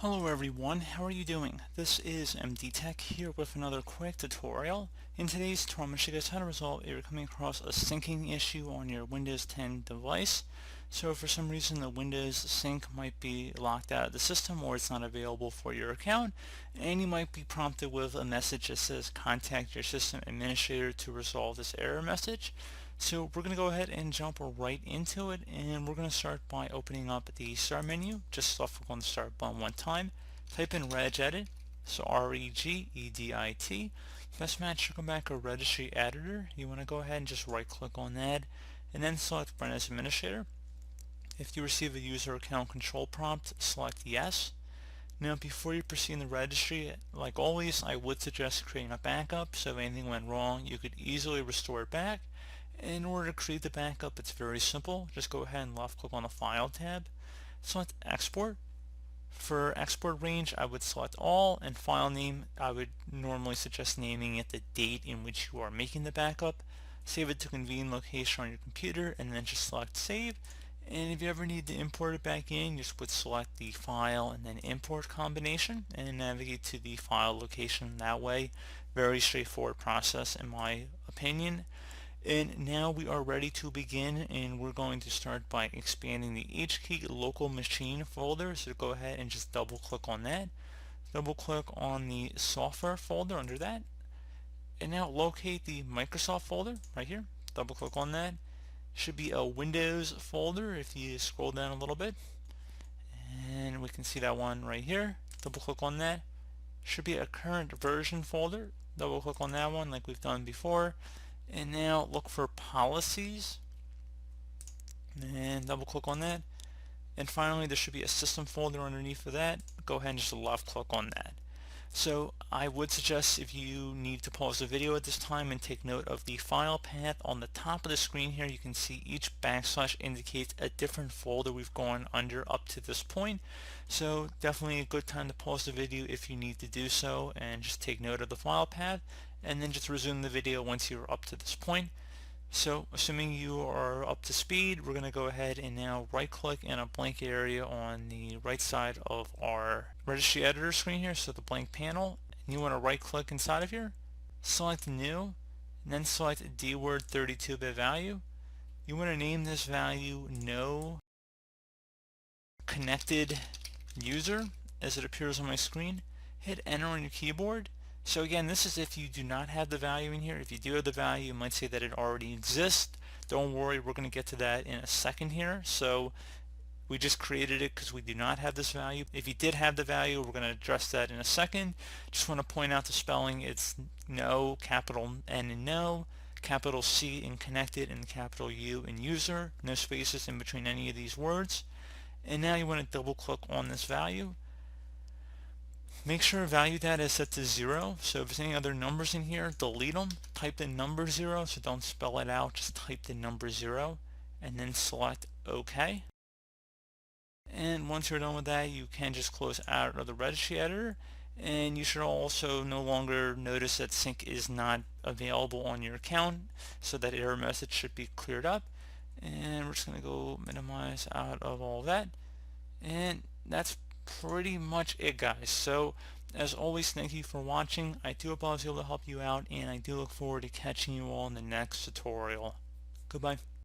Hello everyone, how are you doing? This is MD Tech here with another quick tutorial. In today's tutorial, I'm going to show you guys how to resolve if you're coming across a syncing issue on your Windows 10 device. So for some reason the Windows sync might be locked out of the system or it's not available for your account, and you might be prompted with a message that says contact your system administrator to resolve this error message. So we're going to go ahead and jump right into it, and we're going to start by opening up the start menu. Just left click on the start button one time, type in regedit, so regedit. Best match to come back a registry editor. You want to go ahead and just right click on that and then select run as administrator. If you receive a user account control prompt, select yes. Now before you proceed in the registry, like always, I would suggest creating a backup so if anything went wrong you could easily restore it back. In order to create the backup, it's very simple. Just go ahead and left click on the File tab, select Export. For export range, I would select all, and file name, I would normally suggest naming it the date in which you are making the backup. Save it to convenient location on your computer, and then just select Save. And if you ever need to import it back in, you just would select the file and then import combination and navigate to the file location that way. Very straightforward process in my opinion. And now we are ready to begin, and we're going to start by expanding the HKey local machine folder. So go ahead and just double click on that. Double click on the software folder under that. And now locate the Microsoft folder right here. Double click on that. Should be a Windows folder if you scroll down a little bit. And we can see that one right here. Double click on that. Should be a current version folder. Double click on that one like we've done before. And now look for policies and double click on that. And finally there should be a system folder underneath of that. Go ahead and just left click on that. So I would suggest, if you need to pause the video at this time and take note of the file path on the top of the screen here, you can see each backslash indicates a different folder we've gone under up to this point. So definitely a good time to pause the video if you need to do so and just take note of the file path, and then just resume the video once you're up to this point. So assuming you are up to speed, we're going to go ahead and now right click in a blank area on the right side of our registry editor screen here, so the blank panel, and you want to right click inside of here, select new, and then select dword 32-bit value. You want to name this value no connected user as it appears on my screen. Hit enter on your keyboard. So again, this is if you do not have the value in here. If you do have the value, it might say that it already exists. Don't worry, we're going to get to that in a second here. So we just created it because we do not have this value. If you did have the value, we're going to address that in a second. Just want to point out the spelling. It's no, capital N in no, capital C in connected, and capital U in user. No spaces in between any of these words. And now you want to double click on this value. Make sure value data is set to 0. So if there's any other numbers in here, delete them. Type the number 0, so don't spell it out, just type the number 0 and then select OK. And once you're done with that, you can just close out of the registry editor, and you should also no longer notice that sync is not available on your account, so that error message should be cleared up. And we're just going to go minimize out of all that, and that's pretty much it, guys. So as always, thank you for watching. I do hope I was able to help you out, and I do look forward to catching you all in the next tutorial. Goodbye.